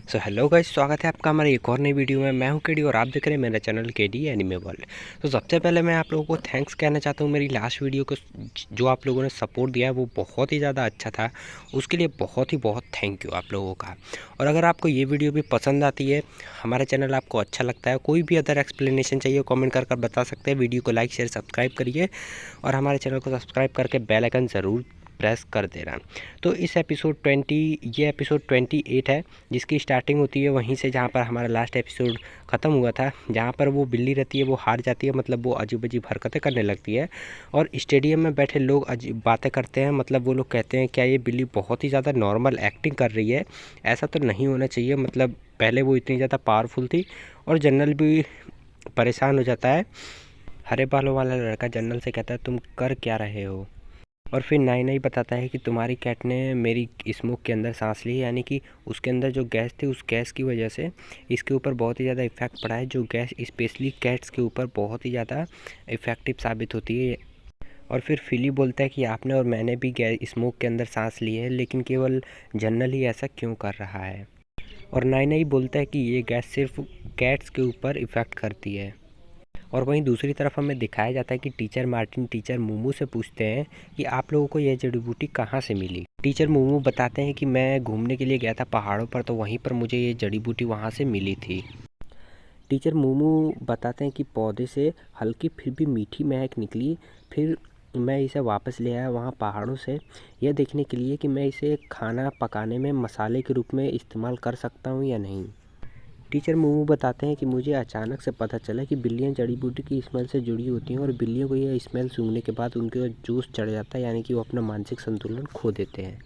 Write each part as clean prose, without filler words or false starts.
Hello guys, स्वागत है आपका हमारे एक और नई वीडियो में। मैं हूं केडी और आप देख रहे हैं मेरा चैनल केडी एनिमे वर्ल्ड। तो सबसे पहले मैं आप लोगों को थैंक्स कहना चाहता हूं। मेरी लास्ट वीडियो को जो आप लोगों ने सपोर्ट दिया है वो बहुत ही ज़्यादा अच्छा था। उसके लिए बहुत थैंक यू आप लोगों का। और अगर आपको ये वीडियो भी पसंद आती है, हमारा चैनल आपको अच्छा लगता है, कोई भी अदर एक्सप्लेनेशन चाहिए, कॉमेंट कर बता सकते हैं। वीडियो को लाइक शेयर सब्सक्राइब करिए और हमारे चैनल को सब्सक्राइब करके बेल आइकन ज़रूर प्रेस कर देना। तो इस एपिसोड 20 ये एपिसोड 28 है, जिसकी स्टार्टिंग होती है वहीं से जहाँ पर हमारा लास्ट एपिसोड ख़त्म हुआ था। जहाँ पर वो बिल्ली रहती है, वो हार जाती है, मतलब वो अजीब अजीब हरकतें करने लगती है और स्टेडियम में बैठे लोग अजीब बातें करते हैं। मतलब वो लोग कहते हैं क्या ये बिल्ली बहुत ही ज़्यादा नॉर्मल एक्टिंग कर रही है, ऐसा तो नहीं होना चाहिए। मतलब पहले वो इतनी ज़्यादा पावरफुल थी। और जनरल भी परेशान हो जाता है। हरे बालों वाला लड़का जनरल से कहता है तुम कर क्या रहे हो। और फिर नाई नाई बताता है कि तुम्हारी कैट ने मेरी स्मोक के अंदर सांस ली, यानी कि उसके अंदर जो गैस थी उस गैस की वजह से इसके ऊपर बहुत ही ज़्यादा इफ़ेक्ट पड़ा है। जो गैस स्पेशली कैट्स के ऊपर बहुत ही ज़्यादा इफ़ेक्टिव साबित होती है। और फिर फिली बोलता है कि आपने और मैंने भी गैस स्मोक के अंदर सांस ली है, लेकिन केवल जनरल ही ऐसा क्यों कर रहा है। और नाई नाई बोलता है कि ये गैस सिर्फ कैट्स के ऊपर इफ़ेक्ट करती है। और वहीं दूसरी तरफ हमें दिखाया जाता है कि टीचर मार्टिन टीचर मूमू से पूछते हैं कि आप लोगों को यह जड़ी बूटी कहाँ से मिली। टीचर मूमू बताते हैं कि मैं घूमने के लिए गया था पहाड़ों पर, तो वहीं पर मुझे ये जड़ी बूटी वहाँ से मिली थी। टीचर मूमू बताते हैं कि पौधे से हल्की फिर भी मीठी महक निकली। फिर मैं इसे वापस ले आया वहाँ पहाड़ों से, यह देखने के लिए कि मैं इसे खाना पकाने में मसाले के रूप में इस्तेमाल कर सकता हूँ या नहीं। टीचर मूमू बताते हैं कि मुझे अचानक से पता चला कि बिल्लियाँ जड़ी बूटी की स्मेल से जुड़ी होती हैं और बिल्लियों को यह स्मेल सूंघने के बाद उनके जोश चढ़ जाता है, यानी कि वो अपना मानसिक संतुलन खो देते हैं।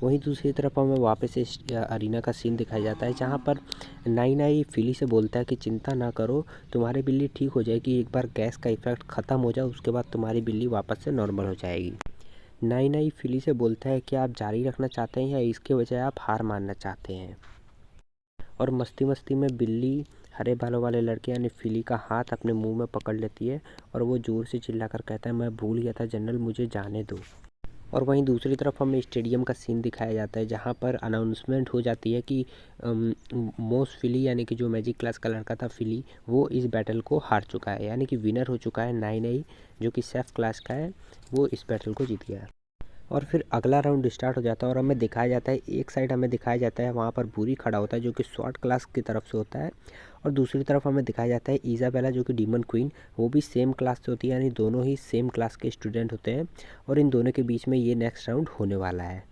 वहीं दूसरी तरफ हमें वापस इस अरीना का सीन दिखाया जाता है, जहाँ पर नाई नाई फिली से बोलता है कि चिंता ना करो, तुम्हारी बिल्ली ठीक हो जाएगी। एक बार गैस का इफेक्ट ख़त्म हो जाए उसके बाद तुम्हारी बिल्ली वापस से नॉर्मल हो जाएगी। नाई नाई फिली से बोलता है कि आप जारी रखना चाहते हैं या इसके बजाय आप हार मानना चाहते हैं। और मस्ती मस्ती में बिल्ली हरे बालों वाले लड़के यानी फिली का हाथ अपने मुंह में पकड़ लेती है और वो ज़ोर से चिल्लाकर कहता है मैं भूल गया था जनरल, मुझे जाने दो। और वहीं दूसरी तरफ हमें स्टेडियम का सीन दिखाया जाता है, जहाँ पर अनाउंसमेंट हो जाती है कि मोस्ट फिली यानी कि जो मैजिक क्लास का लड़का था फिली, वो इस बैटल को हार चुका है, यानी कि विनर हो चुका है। नाई नाई जो कि सेफ क्लास का है, वो इस बैटल को जीत गया है। और फिर अगला राउंड स्टार्ट हो जाता है और हमें दिखाया जाता है, एक साइड हमें दिखाया जाता है वहाँ पर बुरी खड़ा होता है जो कि शॉर्ट क्लास की तरफ से होता है, और दूसरी तरफ हमें दिखाया जाता है इज़ाबेला जो कि डीमन क्वीन, वो भी सेम क्लास से होती है, यानी दोनों ही सेम क्लास के स्टूडेंट होते हैं। और इन दोनों के बीच में ये नेक्स्ट राउंड होने वाला है।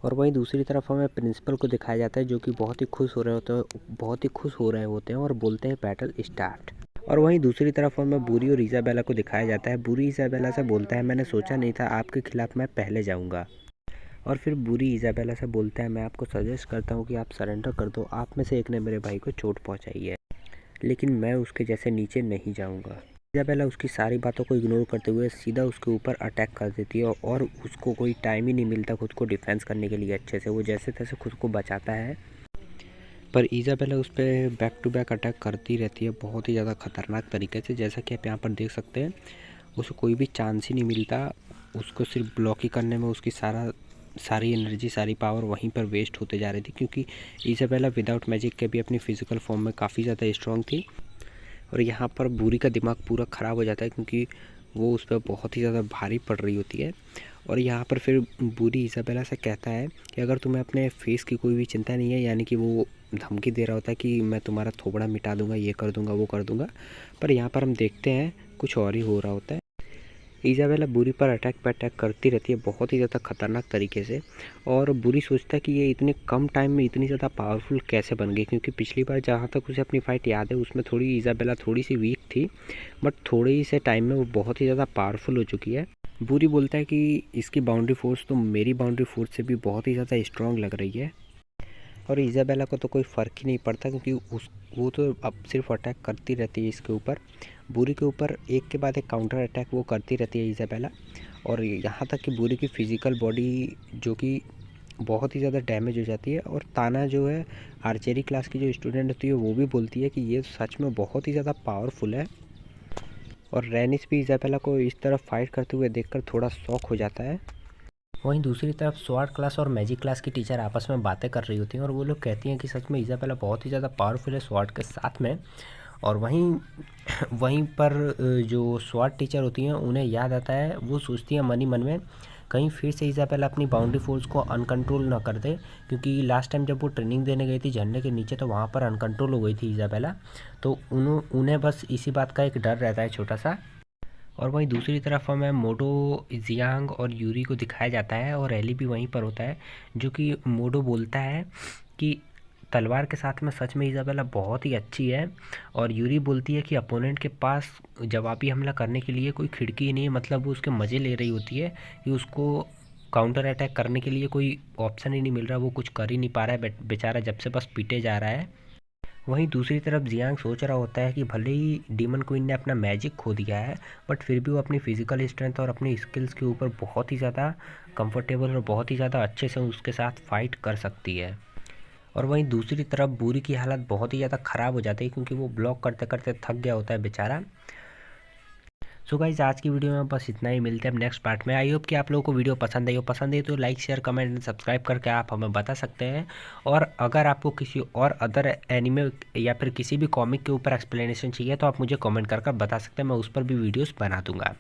और वहीं दूसरी तरफ हमें प्रिंसिपल को दिखाया जाता है जो कि बहुत ही खुश हो रहे होते हैं और बोलते हैं बैटल स्टार्ट। और वहीं दूसरी तरफ हमें बुरी और इज़ाबेला को दिखाया जाता है। बुरी इज़ाबेला से बोलता है मैंने सोचा नहीं था आपके खिलाफ मैं पहले जाऊंगा। और फिर बुरी इज़ाबेला से बोलता है मैं आपको सजेस्ट करता हूँ कि आप सरेंडर कर दो, आप में से एक ने मेरे भाई को चोट पहुँचाई है, लेकिन मैं उसके जैसे नीचे नहीं जाऊँगा। इज़ाबेला उसकी सारी बातों को इग्नोर करते हुए सीधा उसके ऊपर अटैक कर देती है और उसको कोई टाइम ही नहीं मिलता खुद को डिफेंस करने के लिए अच्छे से। वो जैसे तैसे खुद को बचाता है, पर इज़ाबेला उस पर बैक टू बैक अटैक करती रहती है बहुत ही ज़्यादा ख़तरनाक तरीके से। जैसा कि आप यहाँ पर देख सकते हैं, उसे कोई भी चांस ही नहीं मिलता। उसको सिर्फ ब्लॉक ही करने में उसकी सारी एनर्जी सारी पावर वहीं पर वेस्ट होते जा रही थी, क्योंकि इज़ाबेला विदाउट मैजिक के भी अपनी फ़िज़िकल फॉर्म में काफ़ी ज़्यादा स्ट्रॉन्ग थी। और यहाँ पर बुरी का दिमाग पूरा ख़राब हो जाता है, क्योंकि वो उस पर बहुत ही ज़्यादा भारी पड़ रही होती है। और यहाँ पर फिर बुरी इज़ाबेला से कहता है कि अगर तुम्हें अपने फेस की कोई भी चिंता नहीं है, यानी कि वो धमकी दे रहा होता है कि मैं तुम्हारा थोबड़ा मिटा दूंगा, ये कर दूंगा, वो कर दूंगा। पर यहाँ पर हम देखते हैं कुछ और ही हो रहा होता है। इज़ाबेला बुरी पर अटैक पे अटैक करती रहती है बहुत ही ज़्यादा ख़तरनाक तरीके से। और बुरी सोचता है कि ये इतने कम टाइम में इतनी ज़्यादा पावरफुल कैसे बन गई, क्योंकि पिछली बार जहाँ तक उसे अपनी फ़ाइट याद है उसमें थोड़ी इज़ाबेला थोड़ी सी वीक थी, बट थोड़े ही से टाइम में वो बहुत ही ज़्यादा पावरफुल हो चुकी है। बुरी बोलता है कि इसकी बाउंड्री फोर्स तो मेरी बाउंड्री फोर्स से भी बहुत ही ज़्यादा स्ट्रॉन्ग लग रही है। और इज़ाबेला को तो कोई फ़र्क ही नहीं पड़ता, क्योंकि वो तो अब सिर्फ अटैक करती रहती है इसके ऊपर, बुरी के ऊपर एक के बाद एक काउंटर अटैक वो करती रहती है इज़ाबेला। और यहाँ तक कि बुरी की फ़िज़िकल बॉडी जो कि बहुत ही ज़्यादा डैमेज हो जाती है। और ताना जो है आर्चरी क्लास की जो स्टूडेंट होती है वो भी बोलती है कि ये सच में बहुत ही ज़्यादा पावरफुल है। और रेनिस भी इज़ाबेला को इस तरह फाइट करते हुए देखकर थोड़ा शॉक हो जाता है। वहीं दूसरी तरफ स्वॉर्ड क्लास और मैजिक क्लास की टीचर आपस में बातें कर रही होती हैं और वो लोग कहती हैं कि सच में इज़ाबेला बहुत ही ज़्यादा पावरफुल है स्वॉर्ड के साथ में। और वहीं वहीं पर जो स्वॉर्ड टीचर होती हैं उन्हें याद आता है, वो सोचती हैं मन ही मन में कहीं फिर से इज़ाबेला अपनी बाउंड्री फोर्स को अनकंट्रोल ना कर दे, क्योंकि लास्ट टाइम जब वो ट्रेनिंग देने गई थी झरने के नीचे तो वहाँ पर अनकंट्रोल हो गई थी इज़ाबेला। तो उन्हें बस इसी बात का एक डर रहता है छोटा सा। और वहीं दूसरी तरफ हमें मोडो, जियांग और यूरी को दिखाया जाता है और एली भी वहीं पर होता है, जो कि मोडो बोलता है कि तलवार के साथ में सच में इज़ाबेला बहुत ही अच्छी है। और यूरी बोलती है कि अपोनेंट के पास जवाबी हमला करने के लिए कोई खिड़की ही नहीं है, मतलब वो उसके मज़े ले रही होती है कि उसको काउंटर अटैक करने के लिए कोई ऑप्शन ही नहीं मिल रहा, वो कुछ कर ही नहीं पा रहा है बेचारा, जब से बस पीटे जा रहा है। वहीं दूसरी तरफ जियांग सोच रहा होता है कि भले ही डीमन क्वीन ने अपना मैजिक खो दिया है, बट फिर भी वो अपनी फिजिकल स्ट्रेंथ और अपनी स्किल्स के ऊपर बहुत ही ज़्यादा कंफर्टेबल और बहुत ही ज़्यादा अच्छे से उसके साथ फाइट कर सकती है। और वहीं दूसरी तरफ बूरी की हालत बहुत ही ज़्यादा ख़राब हो जाती है, क्योंकि वो ब्लॉक करते करते थक गया होता है बेचारा। सो गाइस, आज की वीडियो में बस इतना ही, मिलते हैं अब नेक्स्ट पार्ट में। आई होप कि आप लोगों को वीडियो पसंद आई हो। पसंद है तो like share comment and subscribe करके आप हमें बता सकते हैं। और अगर आपको किसी और अदर एनिमे या फिर किसी भी कॉमिक के ऊपर एक्सप्लेनेशन चाहिए तो आप मुझे कमेंट कर बता सकते हैं, मैं उस पर भी वीडियोस बना दूंगा।